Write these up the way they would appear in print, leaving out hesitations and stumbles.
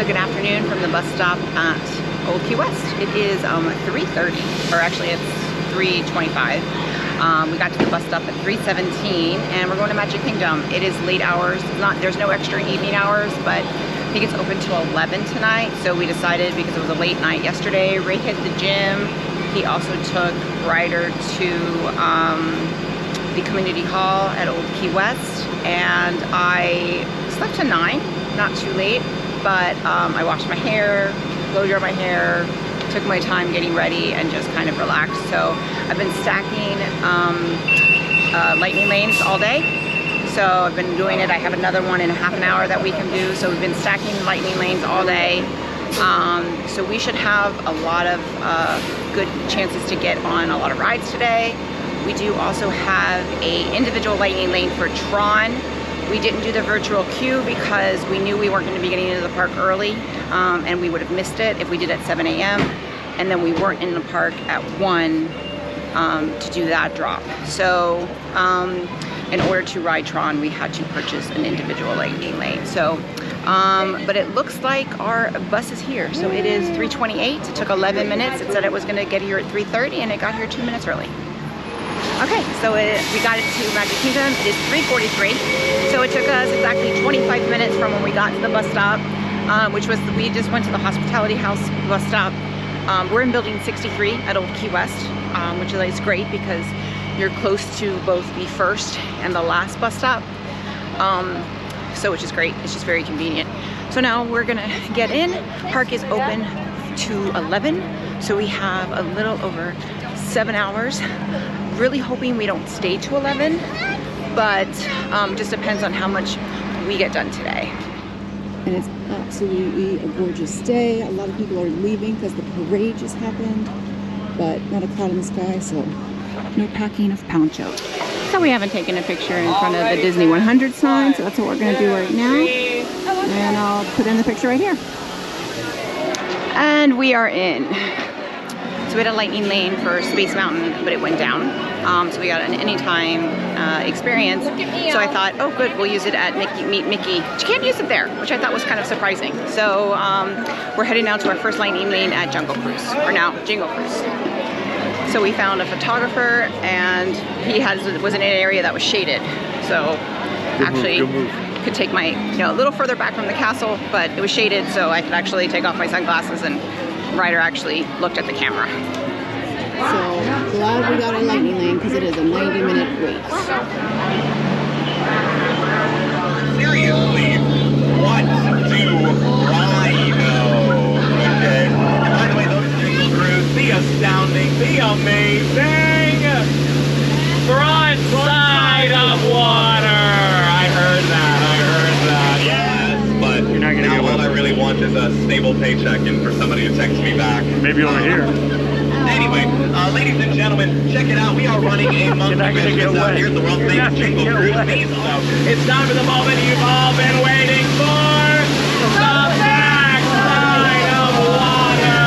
So good afternoon from the bus stop at Old Key West. It is 3:30, or actually it's 3:25. We got to the bus stop at 3:17, and we're going to Magic Kingdom. It is late hours. There's no extra evening hours, but I think it's open till 11 tonight. So we decided, because it was a late night yesterday, Ray hit the gym. He also took Ryder to the community hall at Old Key West, and I slept to 9, not too late, but I washed my hair, blow dried my hair, took my time getting ready, and just kind of relaxed. So I've been stacking lightning lanes all day. So I've been doing it. I have another one in a half an hour that we can do. So we've been stacking lightning lanes all day. So we should have a lot of good chances to get on a lot of rides today. We do also have a individual lightning lane for Tron. We didn't do the virtual queue because we knew we weren't going to be getting into the park early, and we would have missed it if we did at 7 a.m. And then we weren't in the park at 1 to do that drop. So in order to ride Tron, we had to purchase an individual lightning lane. So, but it looks like our bus is here. So it is 3:28. It took 11 minutes. It said it was going to get here at 3:30, and it got here 2 minutes early. Okay, so we got it to Magic Kingdom. It is 3:43. So it took us exactly 25 minutes from when we got to the bus stop, which was, we just went to the Hospitality House bus stop. We're in building 63 at Old Key West, which is great because you're close to both the first and the last bus stop. So which is great. It's just very convenient. So now we're gonna get in. Park is open to 11. So we have a little over 7 hours. Really hoping we don't stay to 11, but just depends on how much we get done today. And it's absolutely a gorgeous day. A lot of people are leaving because the parade just happened, but not a cloud in the sky, so no packing of ponchos. So we haven't taken a picture in front of the Disney 100 sign, so that's what we're gonna do right now. And I'll put in the picture right here. And we are in. So we had a lightning lane for Space Mountain, but it went down. So we got an anytime experience. So I thought, oh good, we'll use it at Meet Mickey. But you can't use it there, which I thought was kind of surprising. So we're heading now to our first lightning lane at Jungle Cruise, or now Jingle Cruise. So we found a photographer, and he was in an area that was shaded. So actually could take my, a little further back from the castle, but it was shaded, so I could actually take off my sunglasses, and Ryder actually looked at the camera. So glad we got a lightning lane because it is a 90-minute wait. Seriously, what do Rhino? Okay. And by the way, those Jingle Cruise, the astounding, the amazing front side of water. I heard that. Yes, but You're not gonna now get all one. I really want is a stable paycheck and for somebody to text me back. Maybe over here. Anyway, ladies and gentlemen, check it out. We are running a monthly not gonna get business out wet. here at the world's You're not famous gonna Jingle get Cruise. wet. It's time for the moment you've all been waiting for. The backside of water.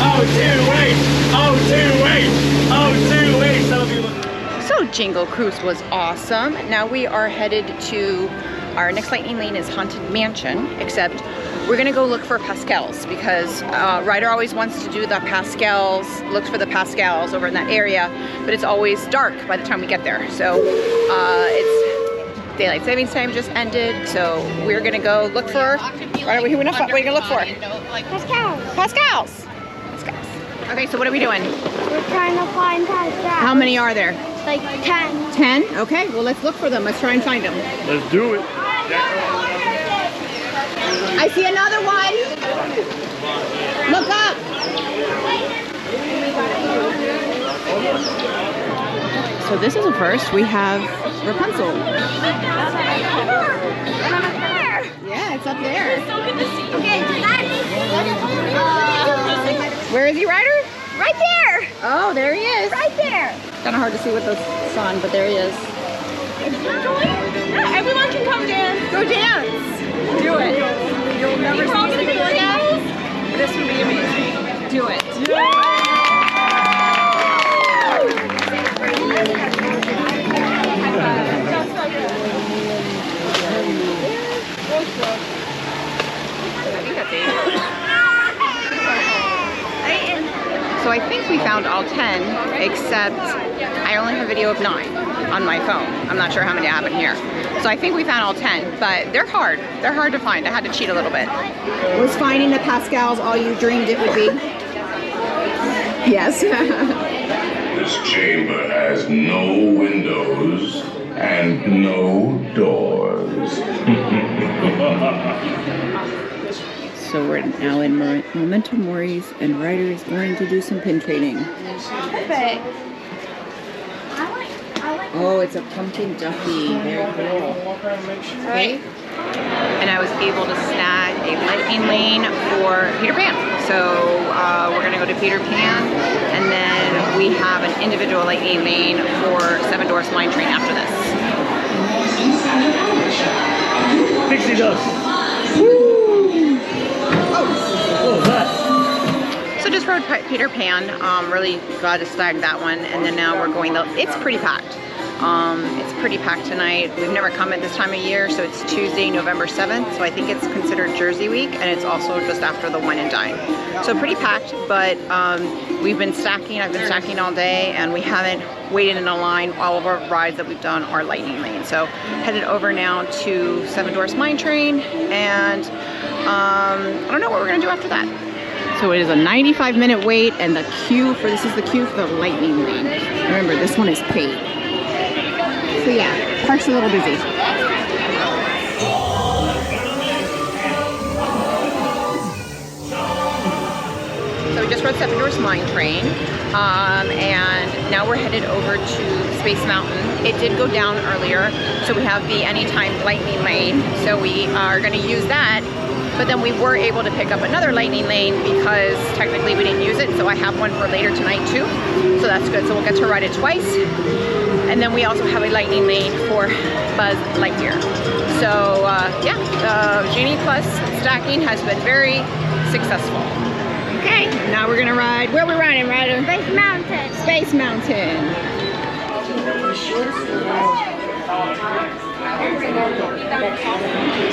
Oh, two, wait. Oh, two, wait. Oh, two, wait. Some of you look. So Jingle Cruise was awesome. Now we are headed to, our next lightning lane is Haunted Mansion, except we're gonna go look for Pascals because Ryder always wants to do the Pascals, looks for the Pascals over in that area, but it's always dark by the time we get there. So it's daylight savings time just ended, so we're gonna go look for, what are you gonna look for? Pascals. Pascals. Okay, so what are we doing? We're trying to find Pascals. How many are there? Like 10. 10? Okay, well let's look for them. Let's try and find them. Let's do it. I see another one. Look up. So this is a first. We have Rapunzel. Yeah, it's up there. It's so good to see you. Okay, Where is he, Ryder? right there. Oh, there he is. Right there. Kind of hard to see with the sun, but there he is. Yeah, everyone can come dance. Go dance. Do it. You'll never see this again. This would be amazing. Do it. think we found all 10, except I only have a video of 9 on my phone. I'm not sure how many I have in here. So I think we found all 10, but they're hard. They're hard to find. I had to cheat a little bit. Was finding the Pascals all you dreamed it would be? Yes. This chamber has no windows and no doors. So we're now in Memento Mori's, and Ryder is going to do some pin trading. Perfect. Oh, it's a pumpkin ducky. Very cool. Okay. And I was able to snag a lightning lane for Peter Pan. So we're gonna go to Peter Pan, and then we have an individual lightning lane for Seven Dwarfs Mine Train after this. Pixie dust. Oh, that. So just rode Peter Pan. Really glad to snag that one. And then now we're going. It's pretty packed. It's pretty packed tonight. We've never come at this time of year, so it's Tuesday, November 7th. So I think it's considered Jersey Week, and it's also just after the Wine and Dine. So pretty packed, but we've been stacking. I've been stacking all day, and we haven't waited in a line. All of our rides that we've done are lightning lane. So headed over now to Seven Dwarfs Mine Train, and I don't know what we're gonna do after that. So it is a 95-minute wait, and the queue for this is the queue for the lightning lane. Remember, this one is paid. So yeah, park's a little busy. So we just rode Seven Dwarfs Mine Train, and now we're headed over to Space Mountain. It did go down earlier, so we have the Anytime Lightning Lane. So we are going to use that, but then we were able to pick up another lightning lane because technically we didn't use it. So I have one for later tonight too. So that's good. So we'll get to ride it twice. And then we also have a lightning lane for Buzz Lightyear. So yeah, Genie Plus stacking has been very successful. Okay, now we're gonna ride. Where are we riding, Ryder? Space Mountain. Space Mountain.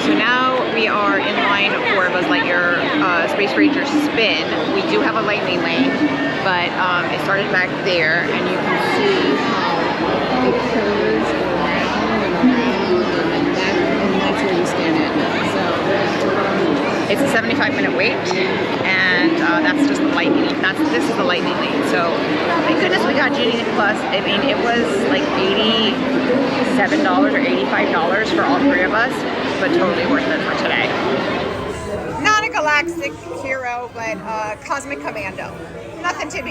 So now we are in line for Buzz Lightyear Space Ranger Spin. We do have a lightning lane, but it started back there, and you can see how it curves around and that's where you stand in. So it's a 75-minute wait, and that's just the lightning. This is the lightning lane. So thank goodness we got Genie Plus. I mean, it was like $87 or $85 for all 3 of us, but totally worth it for today. Not a galactic hero, but cosmic commando. Nothing to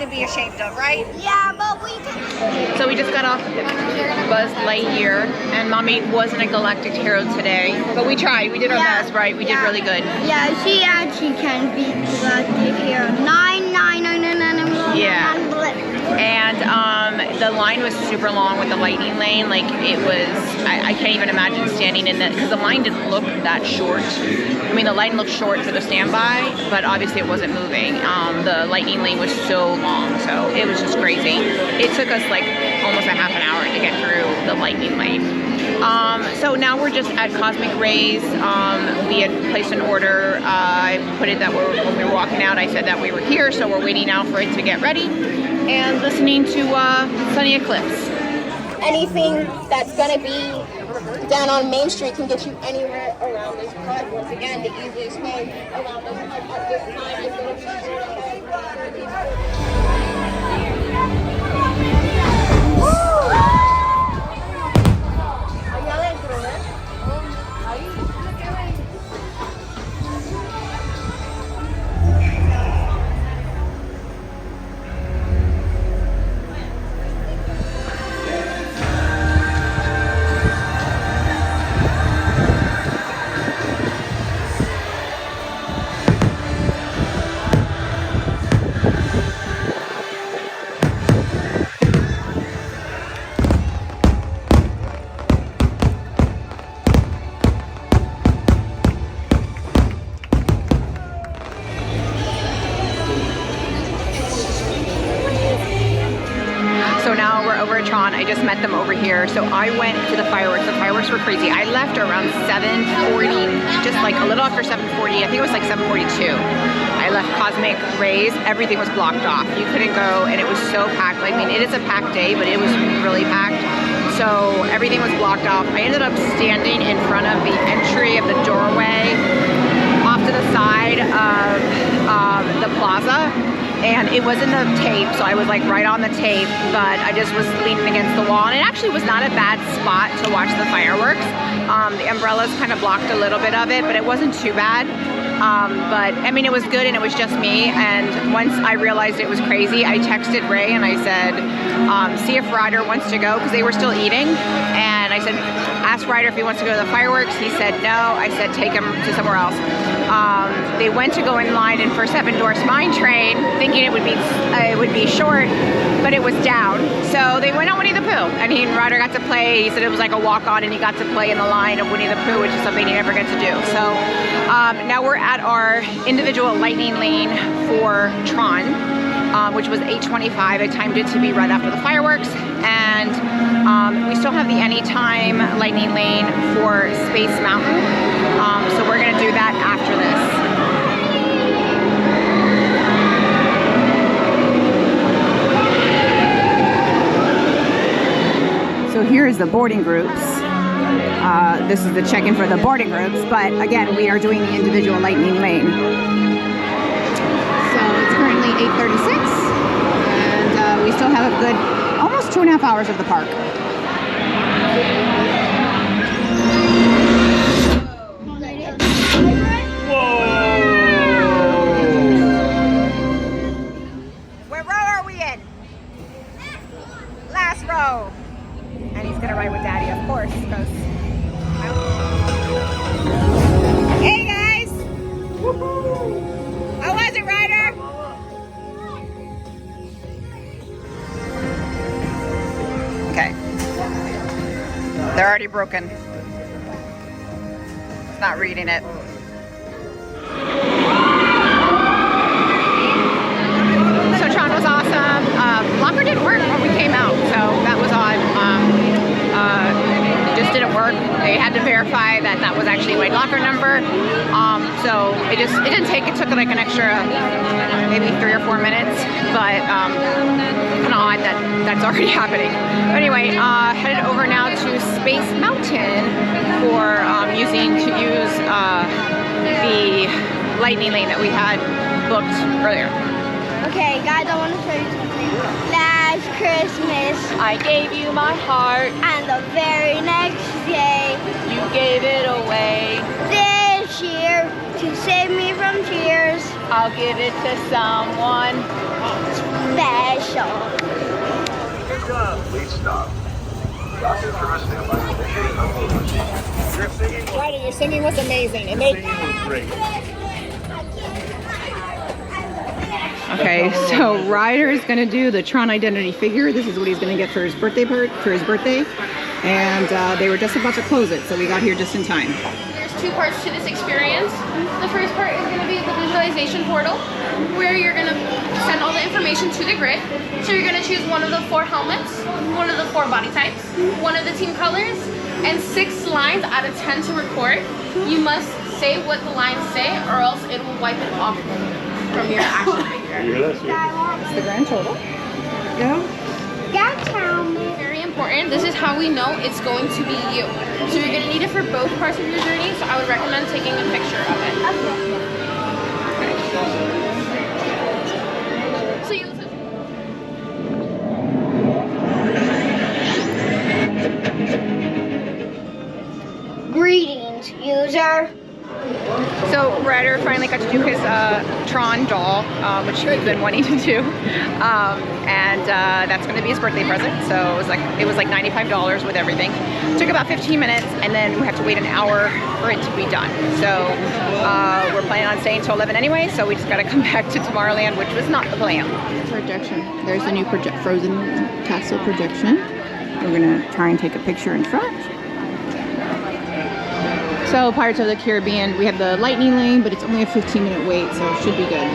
be ashamed of, right? Yeah, but we can. So we just got off Buzz Lightyear, and Mommy wasn't a galactic hero today, but we tried. We did our best, right? We did really good. Yeah, she actually can be galactic hero. 99999. Yeah. And the line was super long with the lightning lane. Like it was, I can't even imagine standing in the, because the line didn't look that short. I mean, the line looked short for the standby, but obviously it wasn't moving. The lightning lane was so long, so it was just crazy. It took us like almost a half an hour to get through the lightning lane. So now we're just at Cosmic Rays. We had placed an order. I put it that when we were walking out, I said that we were here, so we're waiting now for it to get ready and listening to Sunny Eclipse. Anything that's going to be down on Main Street can get you anywhere around this park. Once again, the easiest way around this park at this time is going to be Tron. I just met them over here. So I went to the fireworks. The fireworks were crazy. I left around 7:40, just like like a little after 7:40. I think it was like 7:42. I left Cosmic Rays. Everything was blocked off. You couldn't go, and it was so packed. I mean, it is a packed day, but it was really packed. So everything was blocked off. I ended up standing in front of the entry of the doorway off to the side of the plaza, and it was in the tape, so I was like right on the tape, but I just was leaning against the wall, and it actually was not a bad spot to watch the fireworks. The umbrellas kind of blocked a little bit of it, but it wasn't too bad. But I mean, it was good, and it was just me. And once I realized it was crazy, I texted Ray and I said, see if Ryder wants to go, because they were still eating. And I said, ask Ryder if he wants to go to the fireworks. He said no. I said, take him to somewhere else. They went to go in line in for Seven Dwarfs Mine Train, thinking it would be short, but it was down. So they went on Winnie the Pooh, and he and Ryder got to play. He said it was like a walk-on, and he got to play in the line of Winnie the Pooh, which is something he never gets to do. So now we're at our individual lightning lane for Tron, which was 8:25. I timed it to be right after the fireworks, and we still have the anytime lightning lane for Space Mountain. So we're gonna do that after this. So here's the boarding groups. This is the check-in for the boarding groups, but again, we are doing the individual lightning lane. So it's currently 8:36, and we still have a good almost 2.5 hours of the park. What row are we in? Last row. And he's gonna ride with Daddy, of course, because. Hey guys! Woohoo! How was it, Ryder? Okay. They're already broken. It's not reading it. So Tron was awesome. Locker didn't work when we came out, so that was odd. It just didn't work. They had to verify that that was actually a white locker number. So it didn't take. It took like an extra maybe 3 or 4 minutes, but kind of odd that that's already happening. But anyway, headed over now to Space Mountain for use the lightning lane that we had booked earlier. Okay, guys, I want to show you something. Last Christmas, I gave you my heart, and the very next day, you gave it away. this year, to save me from tears, I'll give it to someone special. Good job. Please stop. Dr. Your singing was, Ryder, your singing was amazing. It made. great. Okay, so Ryder is going to do the Tron identity figure. This is what he's going to get for his birthday and they were just about to close it, so we got here just in time. There's 2 parts to this experience. The first part is going to be the visualization portal, where you're going to send all the information to the grid. So you're going to choose one of the 4 helmets, one of the 4 body types, one of the team colors, and 6 lines out of 10 to record. You must say what the lines say, or else it will wipe it off from your action figure. It's the grand total. That's how me. Very important. This is how we know it's going to be you. So you're going to need it for both parts of your journey, so I would recommend taking a picture of it. So you Greetings, user. So Ryder finally got to do his Tron doll, which he's been wanting to do, and that's going to be his birthday present. So it was like $95 with everything. It took about 15 minutes, and then we have to wait an hour for it to be done. So we're planning on staying until 11 anyway. So we just got to come back to Tomorrowland, which was not the plan. Projection. There's the new Frozen Castle projection. We're gonna try and take a picture in front. So Pirates of the Caribbean, we have the lightning lane, but it's only a 15-minute wait, so it should be good.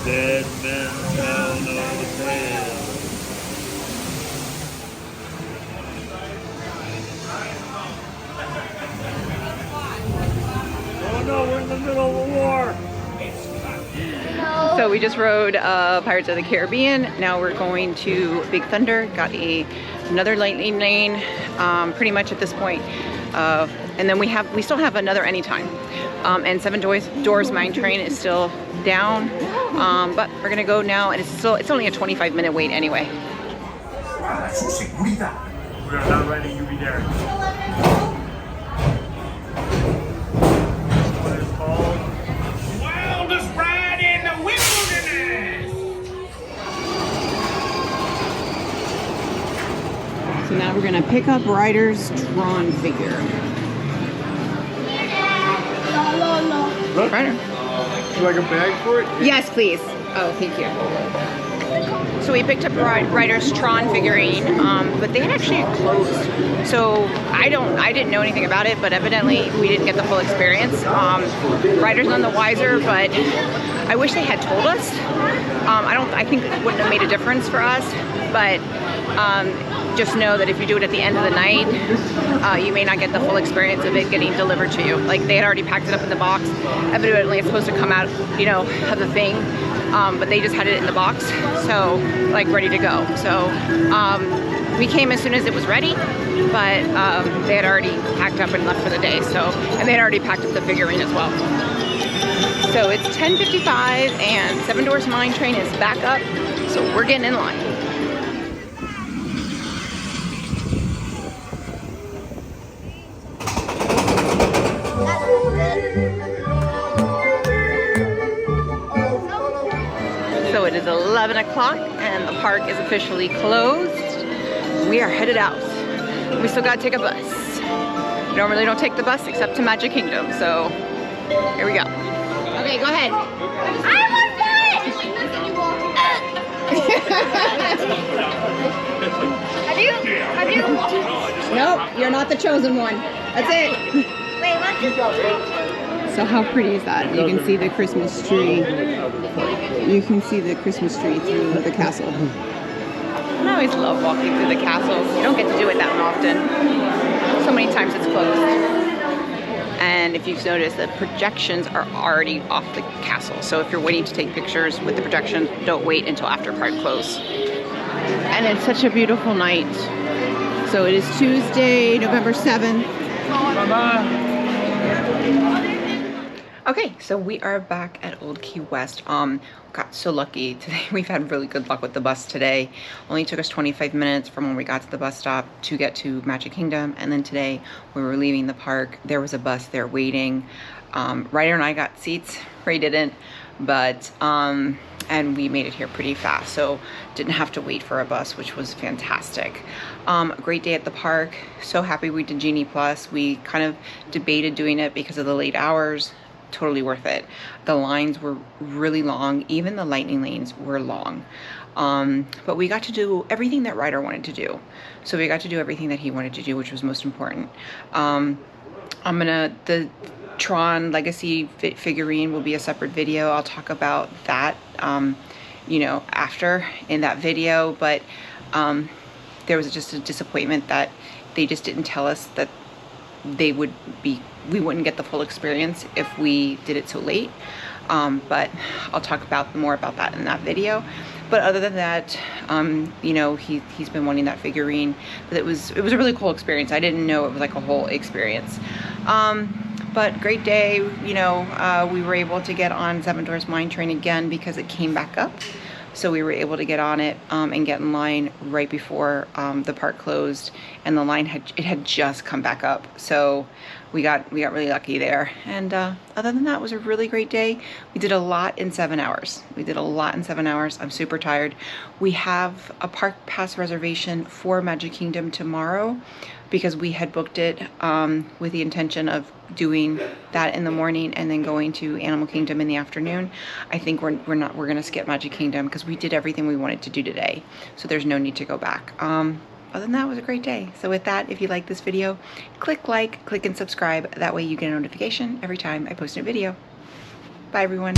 Dead men tell no tale. middle of a war. So we just rode Pirates of the Caribbean. Now we're going to Big Thunder. Got another lightning lane, pretty much at this point. And then we still have another Anytime. And Seven Doors Mine Train is still down, but we're gonna go now, and it's only a 25-minute wait anyway. We are not ready, you be there. What is called? Wildest ride in the wilderness! So now we're gonna pick up Ryder's Tron figure. Ryder. Would you like a bag for it? Yes, please. Oh, thank you. So we picked up Ryder's Tron figurine, but they had actually closed. So I didn't know anything about it, but evidently we didn't get the full experience. Ryder's none the wiser, but I wish they had told us. I think it wouldn't have made a difference for us, but just know that if you do it at the end of the night, you may not get the full experience of it getting delivered to you. Like, they had already packed it up in the box. Evidently it's supposed to come out, you know, of the thing, but they just had it in the box, so like ready to go. So we came as soon as it was ready, but they had already packed up and left for the day. So, and they had already packed up the figurine as well. So it's 10:55 and Seven Doors Mine Train is back up, so we're getting in line. So it is 11 o'clock and the park is officially closed. We are headed out. We still gotta take a bus. We normally don't take the bus except to Magic Kingdom, so here we go. Okay, go ahead. Have you? Nope, you're not the chosen one. That's it. Wait, what's So how pretty is that? You can see the Christmas tree. You can see the Christmas tree through the castle. I always love walking through the castle. You don't get to do it that often. So many times it's closed. And if you've noticed, the projections are already off the castle. So if you're waiting to take pictures with the projection, don't wait until after park close. And it's such a beautiful night. So it is Tuesday, November 7th. Okay, so we are back at Old Key West. Got so lucky today. We've had really good luck with the bus today. Only took us 25 minutes from when we got to the bus stop to get to Magic Kingdom. And then today, when we were leaving the park, there was a bus there waiting. Ryder and I got seats. Ray didn't, but and we made it here pretty fast, so didn't have to wait for a bus, which was fantastic. Great day at the park. So happy we did Genie Plus. We kind of debated doing it because of the late hours. Totally worth it. The lines were really long. Even the lightning lanes were long. But we got to do everything that Ryder wanted to do. So we got to do everything that he wanted to do, which was most important. The Tron Legacy figurine will be a separate video. I'll talk about that, you know, after in that video. But there was just a disappointment that they just didn't tell us that we wouldn't get the full experience if we did it so late. But I'll talk more about that in that video. But other than that, you know, he's been wanting that figurine, but it was a really cool experience. I didn't know it was like a whole experience. But great day, you know, we were able to get on Seven Doors Mine Train again because it came back up. So we were able to get on it and get in line right before the park closed, and the line had just come back up. So we got really lucky there. And other than that, it was a really great day. We did a lot in 7 hours. I'm super tired. We have a park pass reservation for Magic Kingdom tomorrow because we had booked it with the intention of doing that in the morning and then going to Animal Kingdom in the afternoon. I think we're gonna skip Magic Kingdom because we did everything we wanted to do today. So there's no need to go back. Other than that, it was a great day. So with that, if you like this video, click like, click and subscribe. That way you get a notification every time I post a video. Bye everyone.